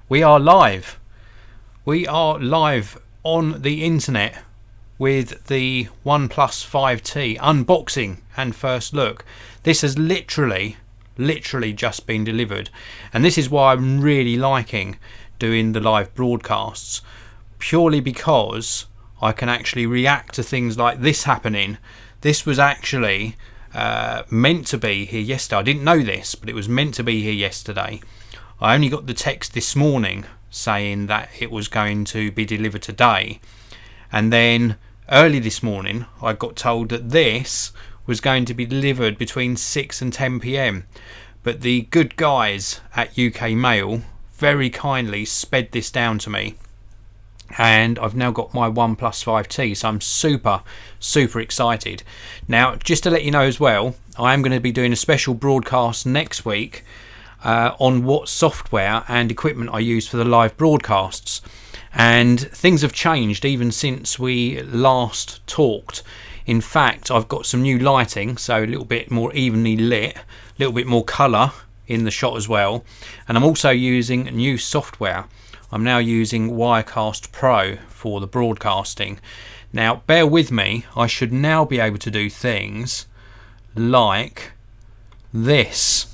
We are live. We are live on the internet with the OnePlus 5T unboxing and first look. This has literally just been delivered, and this is why I'm really liking doing the live broadcasts, purely because I can actually react to things like this happening. This was actually meant to be here yesterday. I didn't know this, but it was meant to be here yesterday. I only got the text this morning saying that it was going to be delivered today, and then early this morning I got told that this was going to be delivered between 6 and 10 p.m. but the good guys at UK Mail very kindly sped this down to me, and I've now got my OnePlus 5T, so I'm super excited. Now, just to let you know as well, I am going to be doing a special broadcast next week on what software and equipment I use for the live broadcasts, and things have changed even since we last talked. In fact, I've got some new lighting, so a little bit more evenly lit, a little bit more colour in the shot as well, and I'm also using new software. I'm now using Wirecast Pro for the broadcasting. Now bear with me, I should now be able to do things like this.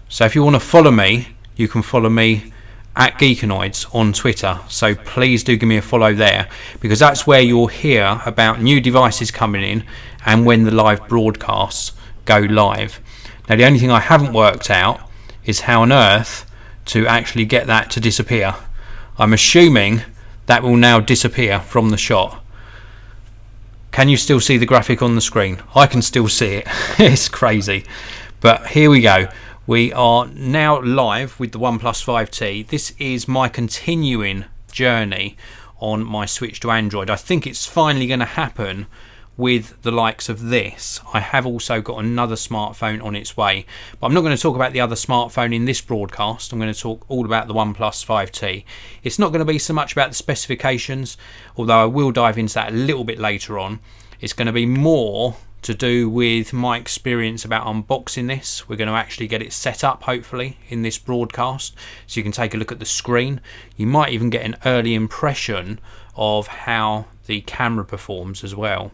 So if you want to follow me, you can follow me at Geekanoids on Twitter, so please do give me a follow there, because that's where you'll hear about new devices coming in and when the live broadcasts go live. Now the only thing I haven't worked out is how on earth to actually get that to disappear. I'm assuming that will now disappear from the shot. Can you still see the graphic on the screen? I can still see it. It's crazy, but here we go. We are now live with the OnePlus 5T. This is my continuing journey on my switch to Android. I think it's finally going to happen with the likes of this. I have also got another smartphone on its way, but I'm not going to talk about the other smartphone in this broadcast. I'm going to talk all about the OnePlus 5T. It's not going to be so much about the specifications, although I will dive into that a little bit later on. It's going to be more to do with my experience about unboxing this. We're going to actually get it set up hopefully in this broadcast, so you can take a look at the screen. You might even get an early impression of how the camera performs as well.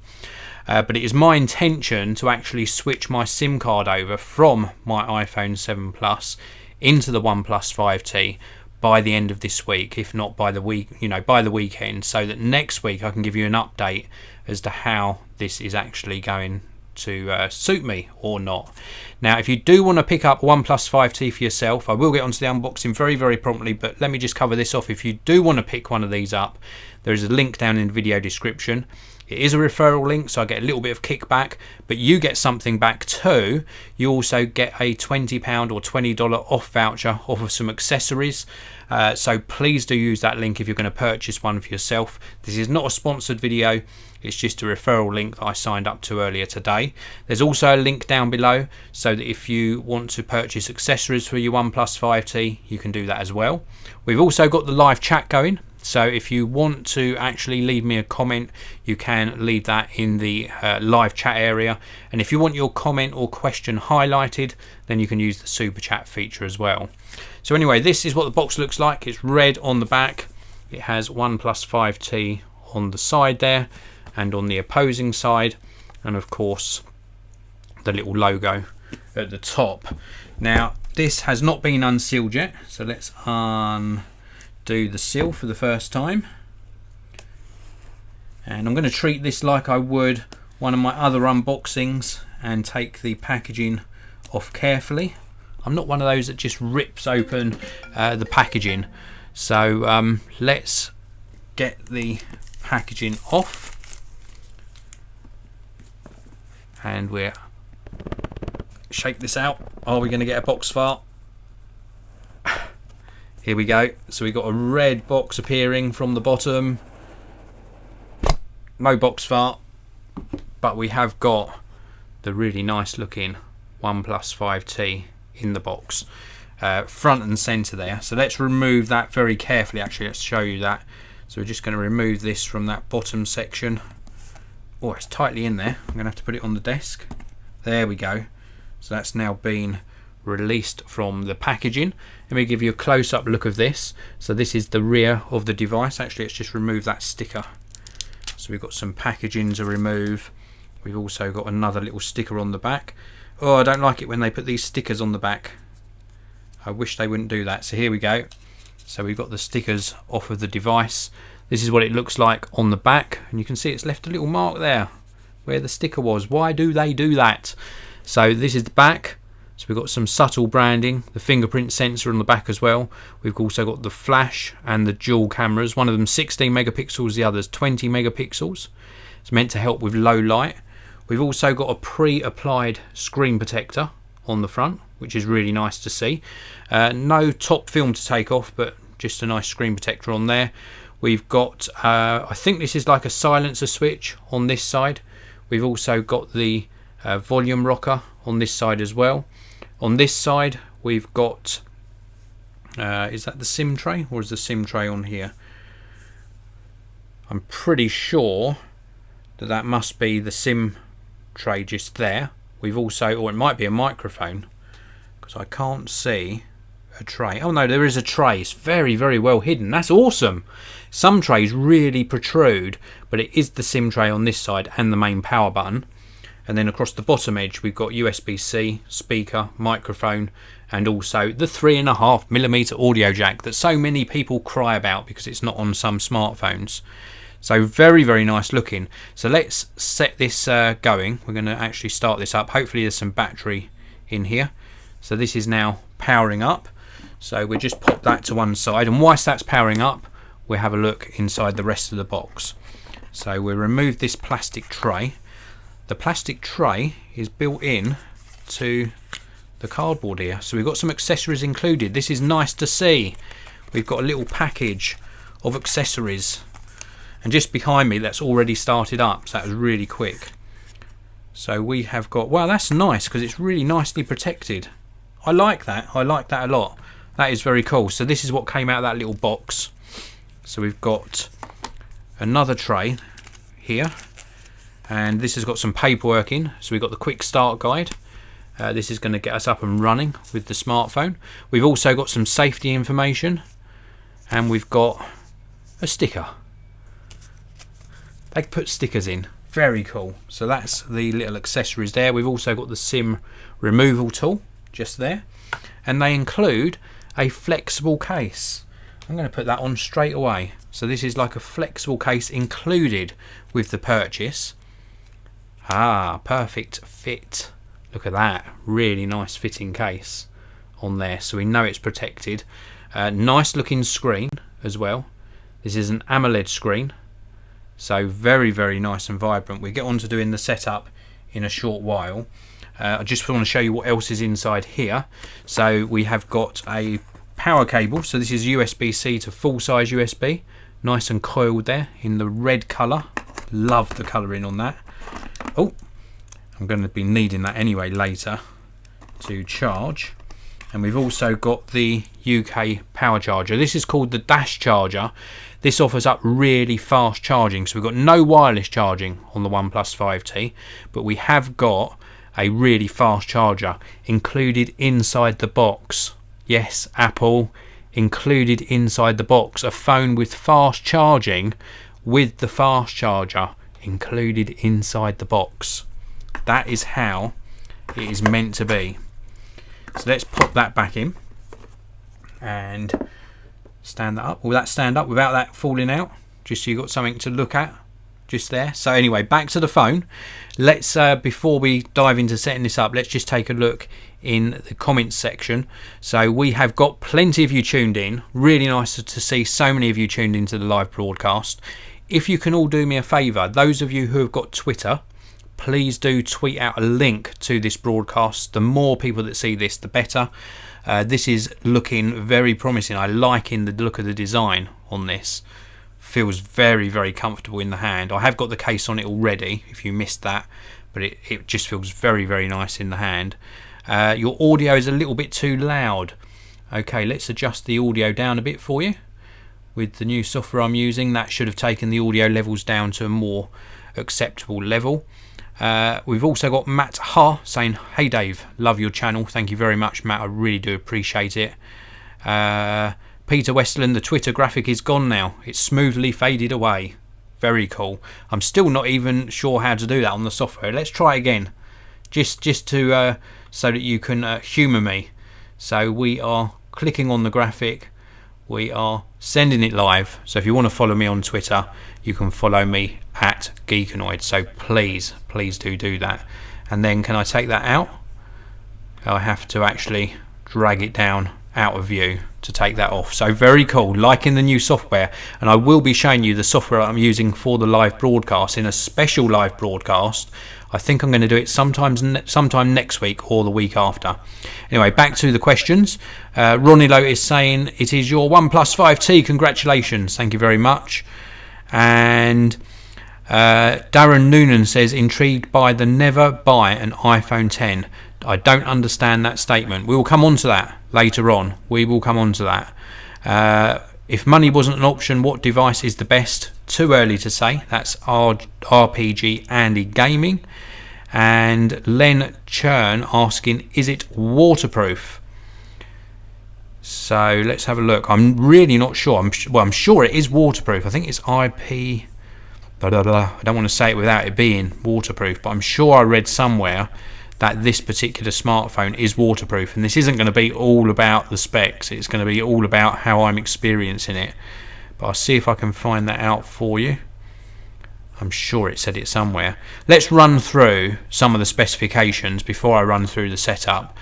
But it is my intention to actually switch my SIM card over from my iPhone 7 Plus into the OnePlus 5T by the end of this week, if not by the week, by the weekend, so that next week I can give you an update as to how this is actually going to suit me or not. Now, if you do want to pick up OnePlus 5T for yourself, I will get onto the unboxing very promptly, but let me just cover this off. If you do want to pick one of these up, there is a link down in the video description. It is a referral link, so I get a little bit of kickback, but you get something back too. You also get a £20 or $20 off voucher off of some accessories. So please do use that link if you're going to purchase one for yourself. This is not a sponsored video, it's just a referral link that I signed up to earlier today. There's also a link down below, so that if you want to purchase accessories for your OnePlus 5T, you can do that as well. We've also got the live chat going, so if you want to actually leave me a comment, you can leave that in the live chat area, and if you want your comment or question highlighted, then you can use the super chat feature as well. So anyway, this is what the box looks like. It's red on the back, it has OnePlus 5T on the side there and on the opposing side, and of course the little logo at the top. Now this has not been unsealed yet, so let's undo the seal for the first time, and I'm going to treat this like I would one of my other unboxings and take the packaging off carefully. I'm not one of those that just rips open the packaging, so let's get the packaging off, and we'll shake this out. Are we going to get a box fart? Here we go. So we got a red box appearing from the bottom. No box fart, but we have got the really nice looking OnePlus 5T in the box, front and center there. So let's remove that very carefully. Actually, let's show you that. So we're just going to remove this from that bottom section. Oh, it's tightly in there. I'm going to have to put it on the desk. There we go. So that's now been released from the packaging. Let me give you a close-up look of this. So this is the rear of the device. Actually, let's just remove that sticker. So we've got some packaging to remove. We've also got another little sticker on the back. Oh, I don't like it when they put these stickers on the back. I wish they wouldn't do that. So here we go. So we've got the stickers off of the device. This is what it looks like on the back, and you can see it's left a little mark there where the sticker was. Why do they do that? So this is the back. So we've got some subtle branding, the fingerprint sensor on the back as well. We've also got the flash and the dual cameras. One of them 16 megapixels, the other's 20 megapixels. It's meant to help with low light. We've also got a pre-applied screen protector on the front, which is really nice to see. No top film to take off, but just a nice screen protector on there. We've got, I think this is like a silencer switch on this side. We've also got the volume rocker on this side as well. On this side we've got, is that the SIM tray, or is the SIM tray on here? I'm pretty sure that that must be the SIM tray just there. We've also, or it might be a microphone, because I can't see a tray. Oh no, there is a tray. It's very, very well hidden. That's awesome. Some trays really protrude, but it is the SIM tray on this side and the main power button. And then across the bottom edge we've got USB-C, speaker, microphone, and also the 3.5mm audio jack that so many people cry about because it's not on some smartphones. So very, very nice looking. So let's set this going. We're going to actually start this up. Hopefully there's some battery in here. So this is now powering up. So we'll just pop that to one side, and whilst that's powering up we'll have a look inside the rest of the box. So we'll remove this plastic tray. The plastic tray is built in to the cardboard here, so we've got some accessories included. This is nice to see. We've got a little package of accessories, and just behind me that's already started up, so that was really quick. So we have got, well, that's nice because it's really nicely protected. I like that. I like that a lot. That is very cool. So this is what came out of that little box. So we've got another tray here, and this has got some paperwork in. So we've got the quick start guide. This is going to get us up and running with the smartphone. We've also got some safety information, and we've got a sticker. They put stickers in. Very cool. So that's the little accessories there. We've also got the SIM removal tool just there, and they include a flexible case. I'm going to put that on straight away. So this is like a flexible case included with the purchase. Perfect fit. Look at that, really nice fitting case on there, so we know it's protected. Nice looking screen as well. This is an AMOLED screen, so very, very nice and vibrant. We get on to doing the setup in a short while. I just want to show you what else is inside here. So we have got a power cable, so this is USB-C to full-size USB, nice and coiled there in the red colour. Love the colouring on that. Oh, I'm going to be needing that anyway later to charge. And we've also got the UK power charger. This is called the Dash charger. This offers up really fast charging. So we've got no wireless charging on the OnePlus 5T, but we have got a really fast charger included inside the box. Yes, Apple, included inside the box. A phone with fast charging with the fast charger included inside the box. That is how it is meant to be. So let's pop that back in and stand that up. Will that stand up without that falling out? Just so you've got something to look at just there. So anyway, back to the phone. Let's before we dive into setting this up, let's just take a look in the comments section. So we have got plenty of you tuned in. Really nice to see so many of you tuned into the live broadcast. If you can all do me a favour, those of you who have got Twitter, please do tweet out a link to this broadcast. The more people that see this, the better. This is looking very promising. I like the look of the design on this. Feels very, very comfortable in the hand. I have got the case on it already, if you missed that, but it just feels very, very nice in the hand. Your audio is a little bit too loud. Okay, let's adjust the audio down a bit for you. With the new software I'm using, that should have taken the audio levels down to a more acceptable level. We've also got Matt Ha saying, "Hey Dave, love your channel." Thank you very much, Matt. I really do appreciate it. Peter Westerland, the Twitter graphic is gone now. It's smoothly faded away. Very cool. I'm still not even sure how to do that on the software. Let's try again, just to so that you can humour me. So we are clicking on the graphic. We are sending it live. So if you want to follow me on Twitter, you can follow me at Geekanoids. So please do that. And then can I take that out? I have to actually drag it down out of view to take that off. So very cool, liking the new software, and I will be showing you the software I'm using for the live broadcast in a special live broadcast. I think I'm going to do it sometime next week or the week after. Anyway, back to the questions. Ronnie Lowe is saying, "It is your OnePlus 5T, congratulations." Thank you very much. And Darren Noonan says, "Intrigued by the never buy an iPhone 10. I don't understand that statement." We will come on to that later on. We will come on to that. If money wasn't an option, what device is the best? Too early to say. That's RPG Andy Gaming. And Len Churn asking, "Is it waterproof?" So let's have a look. I'm really not sure. I'm sure it is waterproof. I think it's IP. I don't want to say it without it being waterproof, but I'm sure I read somewhere that this particular smartphone is waterproof, and this isn't going to be all about the specs. It's going to be all about how I'm experiencing it. But I'll see if I can find that out for you. I'm sure it said it somewhere. Let's run through some of the specifications before I run through the setup,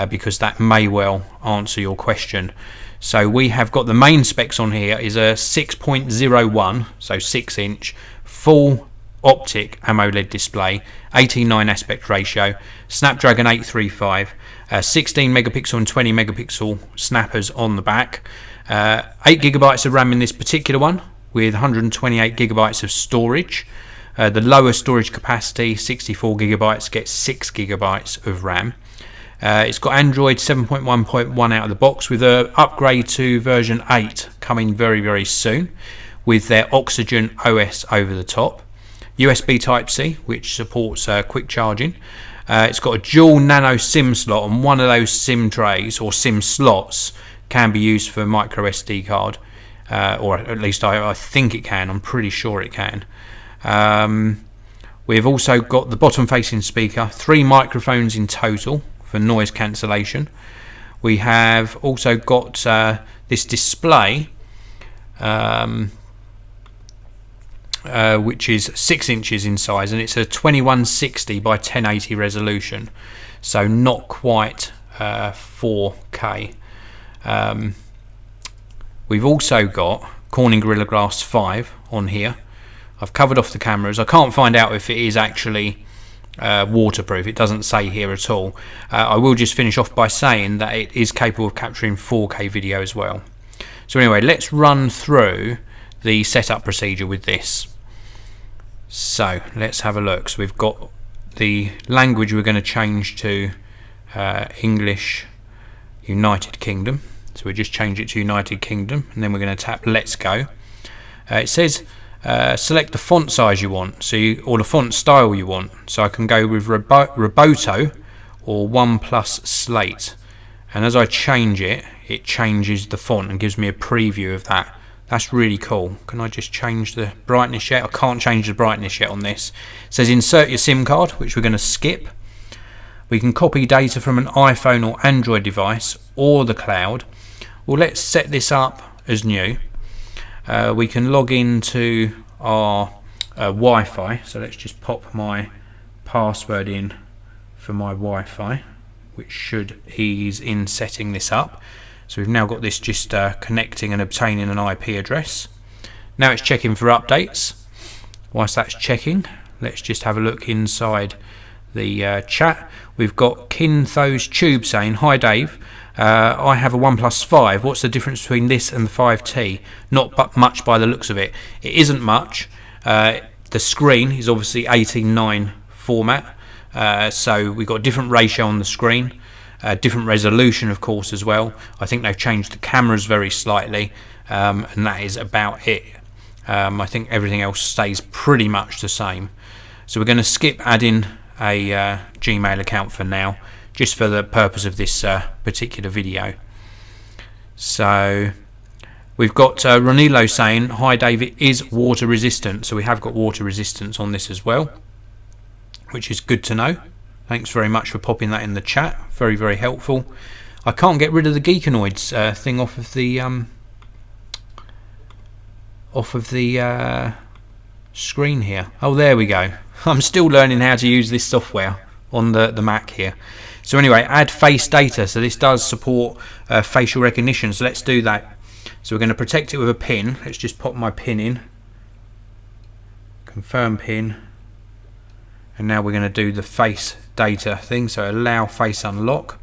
because that may well answer your question. So we have got the main specs on here is a 6.01, so 6-inch full optic AMOLED display, 18:9 aspect ratio, Snapdragon 835, 16 megapixel and 20 megapixel snappers on the back, 8 gigabytes of RAM in this particular one with 128 gigabytes of storage. The lower storage capacity, 64 gigabytes, gets 6 gigabytes of RAM. It's got Android 7.1.1 out of the box with an upgrade to version 8 coming very, very soon with their Oxygen OS over the top. USB Type-C, which supports quick charging. It's got a dual nano SIM slot, and one of those SIM trays or SIM slots can be used for micro SD card, or at least I think it can. I'm pretty sure it can. We've also got the bottom-facing speaker, 3 microphones in total for noise cancellation. We have also got this display, which is 6 inches in size, and it's a 2160 by 1080 resolution, so not quite 4K. We've also got Corning Gorilla Glass 5 on here. I've covered off the cameras. I can't find out if it is actually waterproof. It doesn't say here at all. I will just finish off by saying that it is capable of capturing 4K video as well. So anyway, let's run through the setup procedure with this. So let's have a look. So we've got the language we're going to change to English United Kingdom. So we just change it to United Kingdom, and then we're going to tap Let's Go. It says select the font size you want, or the font style you want. So I can go with Roboto or OnePlus Slate, and as I change it, it changes the font and gives me a preview of that. That's really cool. Can I just change the brightness yet? I can't change the brightness yet on this. It says insert your SIM card, which we're going to skip. We can copy data from an iPhone or Android device or the cloud. Well, let's set this up as new. We can log into our Wi-Fi. So let's just pop my password in for my Wi-Fi, which should ease in setting this up. So we've now got this just connecting and obtaining an IP address. Now it's checking for updates. Whilst that's checking, let's just have a look inside the chat. We've got Kinthos Tube saying, "Hi Dave, I have a OnePlus 5. What's the difference between this and the 5T? Not much by the looks of it." It isn't much. The screen is obviously 18:9 format, so we've got a different ratio on the screen. Different resolution, of course, as well. I think they've changed the cameras very slightly, and that is about it. I think everything else stays pretty much the same. So we're going to skip adding a Gmail account for now, just for the purpose of this particular video. So we've got Ronilo saying, hi Dave, it is water resistant. So we have got water resistance on this as well, which is good to know. Thanks very much for popping that in the chat. Very, very helpful. I can't get rid of the Geekanoids thing off of the screen here. Oh, there we go. I'm still learning how to use this software on the Mac here. So anyway, add face data. So this does support facial recognition. So let's do that. So we're going to protect it with a pin. Let's just pop my pin in. Confirm pin. And now we're going to do the face data thing. So allow face unlock.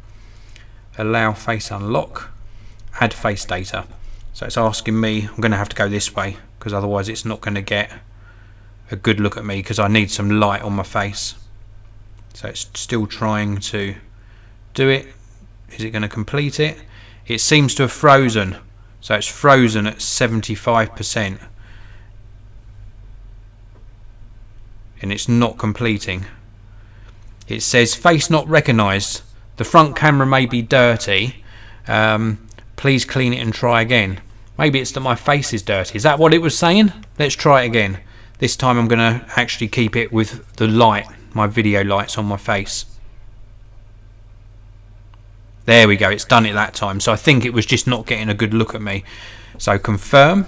Allow face unlock. Add face data. So it's asking me, I'm going to have to go this way because otherwise it's not going to get a good look at me because I need some light on my face. So it's still trying to do it. Is it going to complete it? It seems to have frozen. So it's frozen at 75%. And it's not completing. It says face not recognized. The front camera may be dirty. Please clean it and try again. Maybe it's that my face is dirty. Is that what it was saying? Let's try it again. This time I'm going to actually keep it with the light, my video lights on my face. There we go, it's done it that time. So I think it was just not getting a good look at me. So confirm.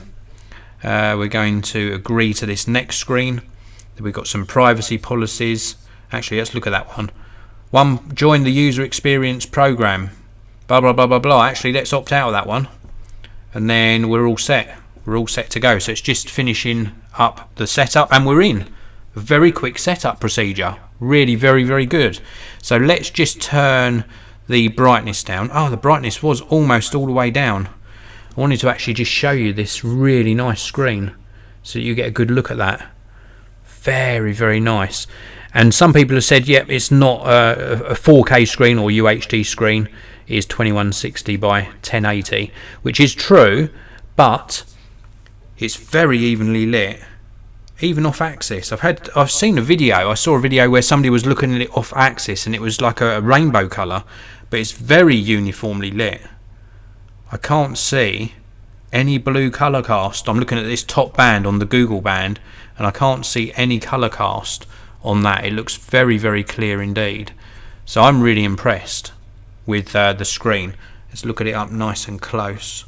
We're going to agree to this next screen. We've got some privacy policies. Actually, let's look at that one. Join the user experience program. Blah, blah, blah, blah, blah. Actually, let's opt out of that one. And then we're all set. We're all set to go. So it's just finishing up the setup and we're in. A very quick setup procedure. Really very, very good. So let's just turn the brightness down. Oh, the brightness was almost all the way down. I wanted to actually just show you this really nice screen so you get a good look at that. Very, very nice. And some people have said, yep, it's not a 4K screen or UHD screen. It is 2160 by 1080, which is true, but it's very evenly lit, even off axis. I've seen a video. I saw a video where somebody was looking at it off axis and it was like a rainbow colour, but it's very uniformly lit. I can't see any blue colour cast. I'm looking at this top band on the Google band and I can't see any colour cast on that. It looks very, very clear indeed. So I'm really impressed with the screen. Let's look at it up nice and close.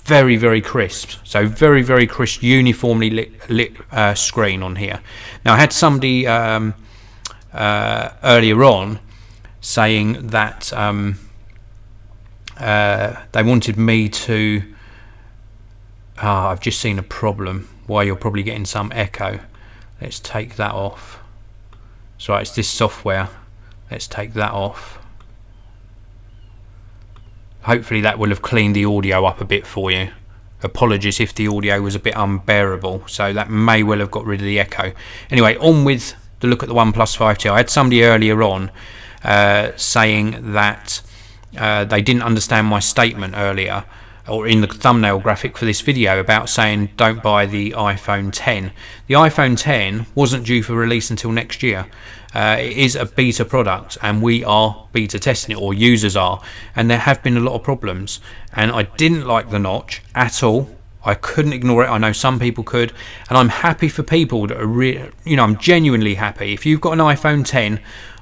Very, very crisp. So very, very crisp, uniformly lit screen on here. Now I had somebody earlier on saying that they wanted me to I've just seen a problem why you're probably getting some echo. Let's take that off. So it's this software. Let's take that off. Hopefully that will have cleaned the audio up a bit for you. Apologies if the audio was a bit unbearable, so that may well have got rid of the echo. Anyway, on with the look at the OnePlus 5T. I had somebody earlier on saying that they didn't understand my statement earlier, or in the thumbnail graphic for this video, about saying don't buy the iPhone 10. The iPhone 10 wasn't due for release until next year. It is a beta product and we are beta testing it, or users are, and there have been a lot of problems, and I didn't like the notch at all. I couldn't ignore it. I know some people could, and I'm happy for people that are I'm genuinely happy. If you've got an iPhone 10,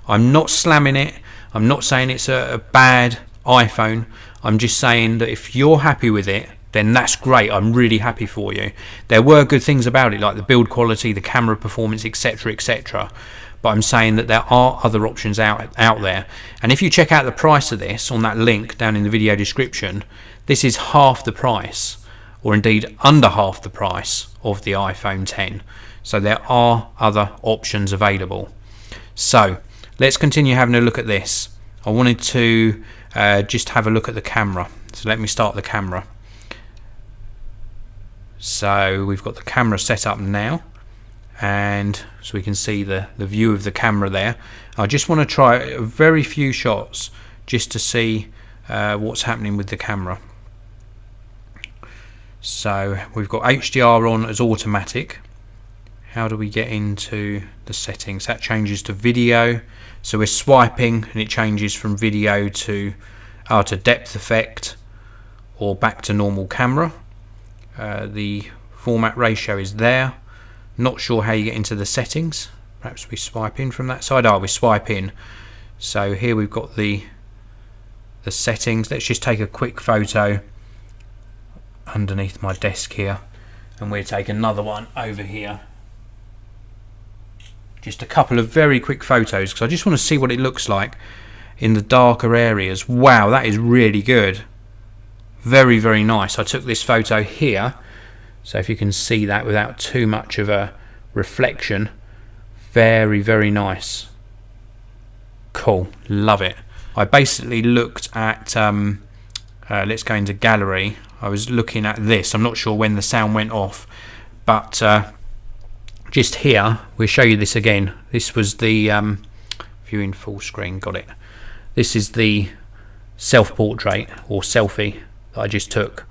I'm not slamming it. I'm not saying it's a bad iPhone. I'm just saying that if you're happy with it, then that's great. I'm really happy for you. There were good things about it, like the build quality, the camera performance, etc., etc. But I'm saying that there are other options out there. And if you check out the price of this on that link down in the video description, this is half the price, or indeed under half the price of the iPhone 10. So there are other options available. So let's continue having a look at this. I wanted to just have a look at the camera. So let me start the camera. So we've got the camera set up now, and so we can see the view of the camera there. I just want to try a very few shots just to see what's happening with the camera. So we've got HDR on as automatic, how do we get into the settings? That changes to video, so we're swiping and it changes from video to depth effect or back to normal camera. The format ratio is there. Not sure how you get into the settings. Perhaps we swipe in from that side. We swipe in. So here we've got the settings. Let's just take a quick photo underneath my desk here, and we'll take another one over here. Just a couple of very quick photos because I just want to see what it looks like in the darker areas. Wow, that is really good. Very, very nice. I took this photo here, so if you can see that without too much of a reflection, very, very nice. Cool, love it. I basically looked at let's go into gallery. I was looking at this. I'm not sure when the sound went off, but just here we'll show you this again. This was the viewing full screen, got it. This is the self-portrait or selfie that I just took.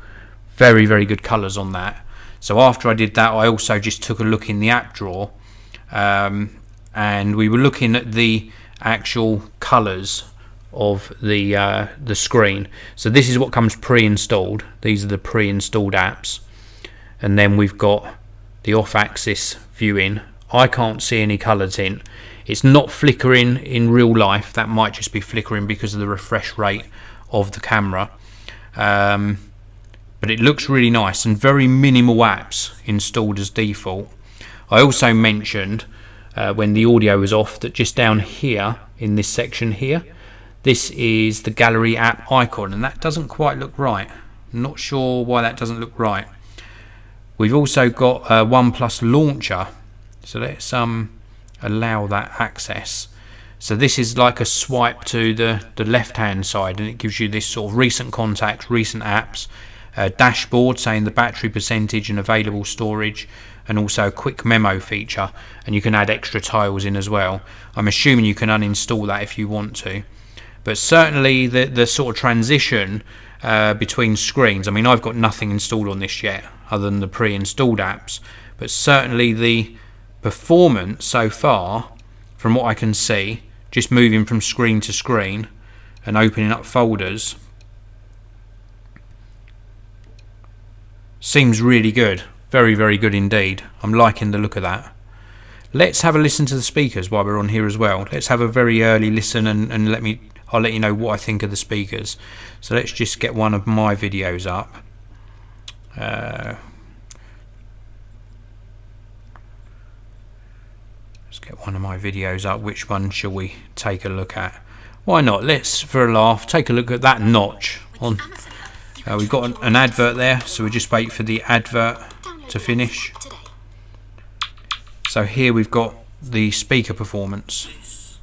Very, very good colours on that. So after I did that, I also just took a look in the app drawer, and we were looking at the actual colours of the screen. So this is what comes pre-installed. These are the pre-installed apps, and then we've got the off-axis viewing. I can't see any colour tint. It's not flickering in real life. That might just be flickering because of the refresh rate of the camera. But it looks really nice, and very minimal apps installed as default. I also mentioned when the audio was off that just down here in this section here, this is the gallery app icon, and that doesn't quite look right. I'm not sure why that doesn't look right. We've also got a OnePlus launcher, so let's allow that access. So this is like a swipe to the left hand side, and it gives you this sort of recent contacts, recent apps, dashboard saying the battery percentage and available storage, and also a quick memo feature, and you can add extra tiles in as well. I'm assuming you can uninstall that if you want to, but certainly the sort of transition between screens, I mean, I've got nothing installed on this yet other than the pre-installed apps, but certainly the performance so far, from what I can see, just moving from screen to screen and opening up folders, seems really good. Very, very good indeed. I'm liking the look of that. Let's have a listen to the speakers while we're on here as well. Let's have a very early listen, and I'll let you know what I think of the speakers. So let's just get one of my videos up. Let's get one of my videos up. Which one shall we take a look at? Why not? Let's, for a laugh, take a look at that notch on. We've got an advert there, so we'll just wait for the advert to finish. So here we've got the speaker performance. This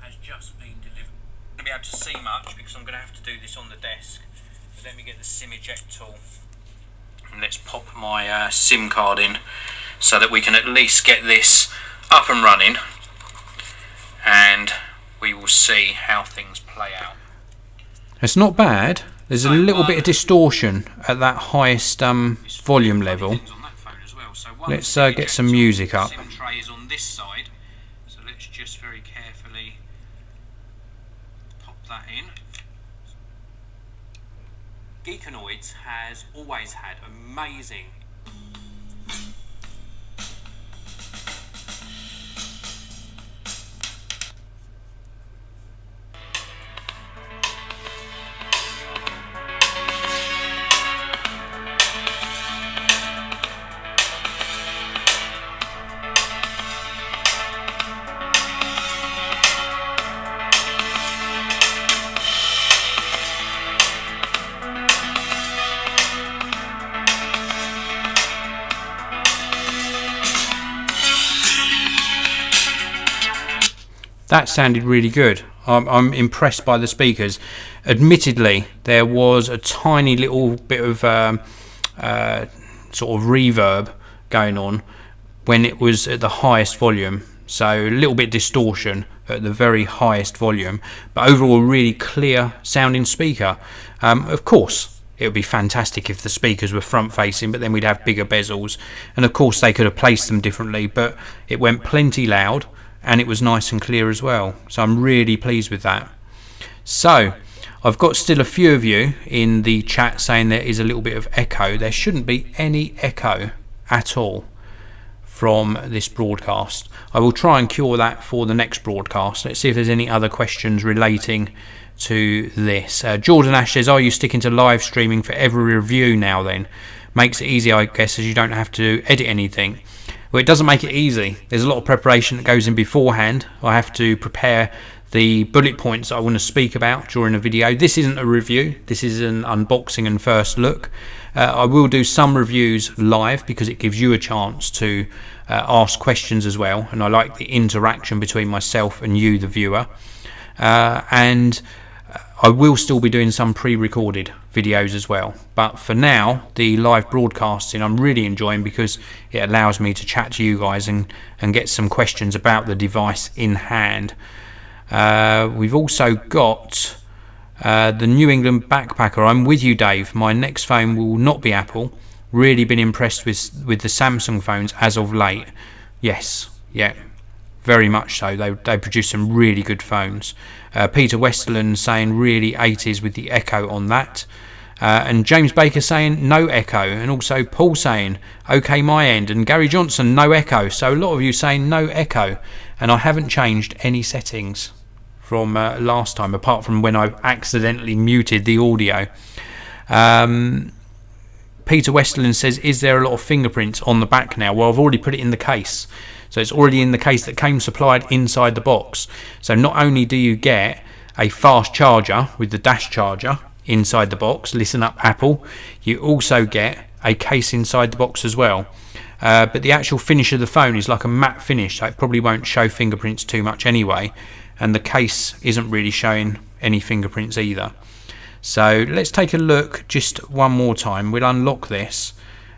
has just been delivered. I'm not going to be able to see much because I'm going to have to do this on the desk. So let me get the SIM eject tool, and let's pop my SIM card in so that we can at least get this up and running, and we will see how things play out. It's not bad. There's a little bit of distortion at that highest volume level. Let's get some music up. SIM tray is on this side, so let's just very carefully pop that in. Geekanoids has always had amazing That sounded really good. I'm impressed by the speakers. Admittedly, there was a tiny little bit of sort of reverb going on when it was at the highest volume, so a little bit distortion at the very highest volume, but overall really clear sounding speaker. Of course, it would be fantastic if the speakers were front facing, but then we'd have bigger bezels, and of course they could have placed them differently, but it went plenty loud and it was nice and clear as well, so I'm really pleased with that. So I've got still a few of you in the chat saying there is a little bit of echo. There shouldn't be any echo at all from this broadcast. I will try and cure that for the next broadcast. Let's see if there's any other questions relating to this. Jordan Ash says, are you sticking to live streaming for every review now then? Makes it easy, I guess, as you don't have to edit anything. Well, it doesn't make it easy. There's a lot of preparation that goes in beforehand. I have to prepare the bullet points I want to speak about during a video. This isn't a review, this is an unboxing and first look. I will do some reviews live because it gives you a chance to ask questions as well, and I like the interaction between myself and you, the viewer. And I will still be doing some pre-recorded videos as well, but for now the live broadcasting I'm really enjoying because it allows me to chat to you guys and get some questions about the device in hand. We've also got the New England Backpacker. I'm with you, Dave. My next phone will not be Apple. Really been impressed with the Samsung phones as of late. Yes, yeah, very much so. They produce some really good phones. Peter Westerland saying really 80s with the echo on that. And James Baker saying no echo, and also Paul saying okay my end, and Gary Johnson no echo. So a lot of you saying no echo, and I haven't changed any settings from last time, apart from when I accidentally muted the audio. Peter Westerland says, is there a lot of fingerprints on the back now? Well, I've already put it in the case, so it's already in the case that came supplied inside the box. So not only do you get a fast charger with the dash charger inside the box, listen up Apple, you also get a case inside the box as well. But the actual finish of the phone is like a matte finish, so it probably won't show fingerprints too much anyway, and the case isn't really showing any fingerprints either. So let's take a look just one more time. We'll unlock this,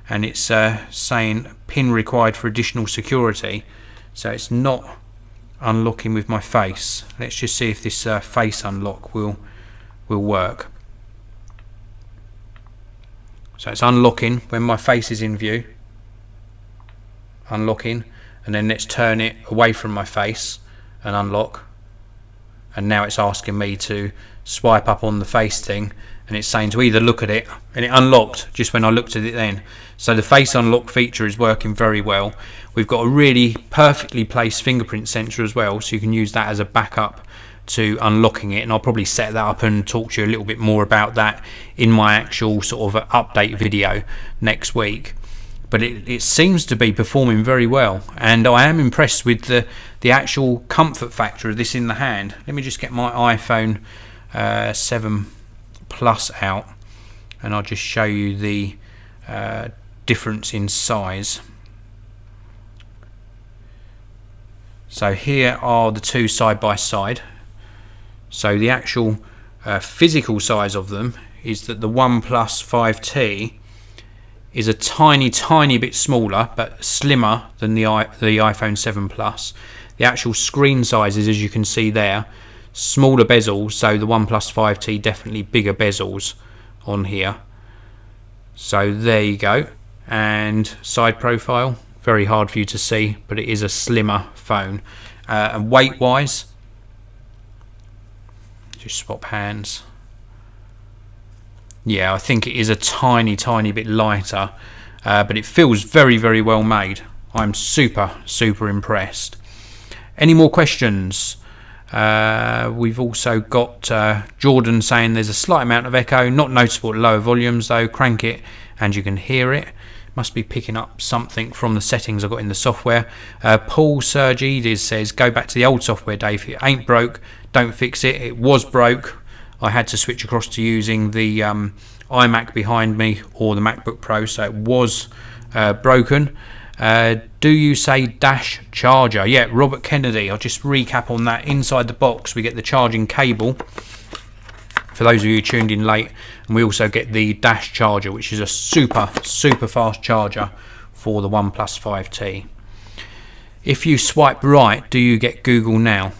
and it's saying pin required for additional security, so it's not unlocking with my face. Let's just see if this face unlock will work. So it's unlocking when my face is in view, unlocking, and then let's turn it away from my face and unlock, and now it's asking me to swipe up on the face thing, and it's saying to either look at it, and it unlocked just when I looked at it then. So the face unlock feature is working very well. We've got a really perfectly placed fingerprint sensor as well, so you can use that as a backup to unlocking it, and I'll probably set that up and talk to you a little bit more about that in my actual sort of update video next week. But it seems to be performing very well, and I am impressed with the actual comfort factor of this in the hand. Let me just get my iPhone 7 Plus out, and I'll just show you the difference in size. So here are the two side by side. So the actual physical size of them is that the OnePlus 5T is a tiny bit smaller but slimmer than the iPhone 7 Plus. The actual screen sizes, as you can see there, smaller bezels, so the OnePlus 5T definitely bigger bezels on here. So there you go. And side profile, very hard for you to see, but it is a slimmer phone. And weight wise, just swap hands. Yeah, I think it is a tiny bit lighter, but it feels very well made. I'm super impressed. Any more questions? We've also got Jordan saying there's a slight amount of echo, not noticeable at lower volumes though. Crank it and you can hear it. Must be picking up something from the settings I've got in the software. Paul Sergides says go back to the old software, Dave. If it ain't broke, don't fix it. It was broke. I had to switch across to using the iMac behind me or the MacBook Pro, so it was broken. Do you say dash charger? Yeah, Robert Kennedy. I'll just recap on that. Inside the box we get the charging cable for those of you who tuned in late, and we also get the dash charger, which is a super fast charger for the OnePlus 5T. If you swipe right, do you get Google Now?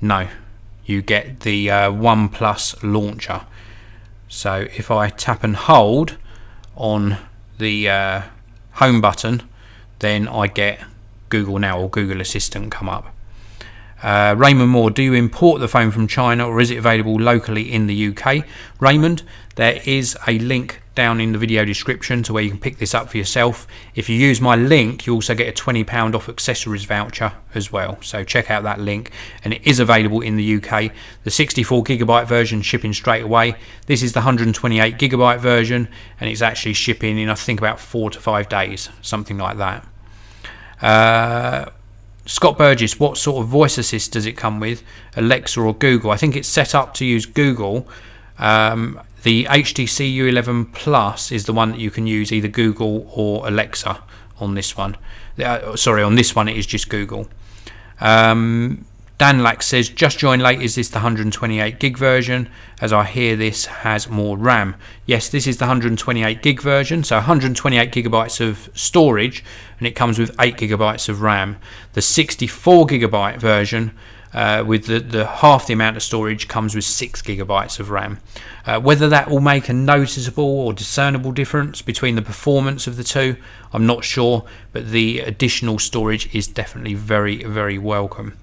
No, you get the OnePlus launcher. So if I tap and hold on the home button, then I get Google Now or Google Assistant come up. Raymond Moore, do you import the phone from China or is it available locally in the UK? Raymond, there is a link down in the video description to where you can pick this up for yourself. If you use my link, you also get a £20 off accessories voucher as well. So check out that link, and it is available in the UK. The 64GB version shipping straight away. This is the 128GB version, and it's actually shipping in I think about 4 to 5 days, something like that. Scott Burgess, what sort of voice assist does it come with? Alexa or Google? I think it's set up to use Google. The HTC U11 Plus is the one that you can use either Google or Alexa on this one. Sorry, on this one it is just Google. Danlax says, just joined late, is this the 128GB version? As I hear this has more RAM. Yes, this is the 128GB version, so 128GB of storage, and it comes with 8GB of RAM. The 64GB version with the half the amount of storage comes with 6GB of RAM. Whether that will make a noticeable or discernible difference between the performance of the two, I'm not sure, but the additional storage is definitely very, very welcome.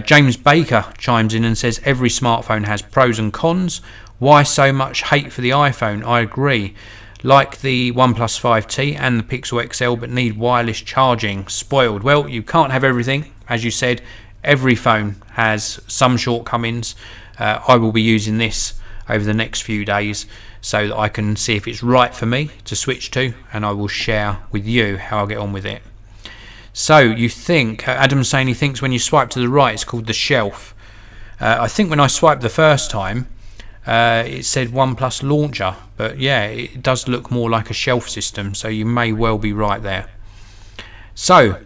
James Baker chimes in and says, every smartphone has pros and cons. Why so much hate for the iPhone? I agree. Like the OnePlus 5T and the Pixel XL, but need wireless charging. Spoiled. Well, you can't have everything. As you said, every phone has some shortcomings. I will be using this over the next few days so that I can see if it's right for me to switch to, and I will share with you how I get on with it. So you think, Adam's saying he thinks when you swipe to the right it's called the shelf. I think when I swiped the first time it said OnePlus launcher, but yeah, it does look more like a shelf system, so you may well be right there. So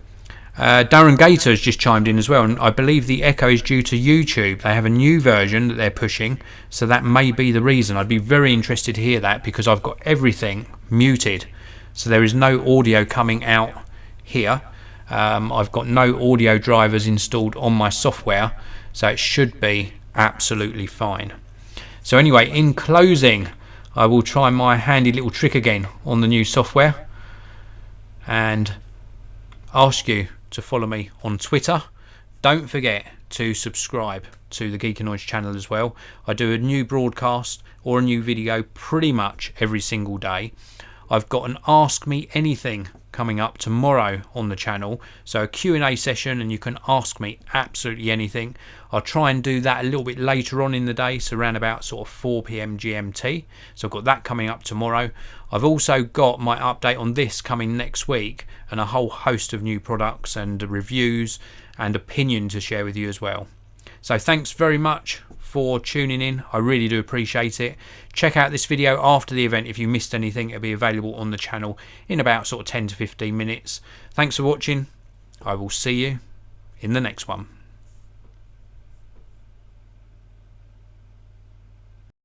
Darren Gator has just chimed in as well, and I believe the Echo is due to YouTube. They have a new version that they're pushing, so that may be the reason. I'd be very interested to hear that, because I've got everything muted, so there is no audio coming out here. I've got no audio drivers installed on my software, so it should be absolutely fine. So anyway, in closing, I will try my handy little trick again on the new software and ask you to follow me on Twitter. Don't forget to subscribe to the Geekanoids channel as well. I do a new broadcast or a new video pretty much every single day. I've got an Ask Me Anything coming up tomorrow on the channel, so a Q&A session, and you can ask me absolutely anything. I'll try and do that a little bit later on in the day, so around about sort of 4 PM GMT. So I've got that coming up tomorrow. I've also got my update on this coming next week, and a whole host of new products and reviews and opinion to share with you as well. So thanks very much for tuning in. I really do appreciate it. Check out this video after the event if you missed anything. It'll be available on the channel in about sort of 10 to 15 minutes. Thanks for watching. I will see you in the next one.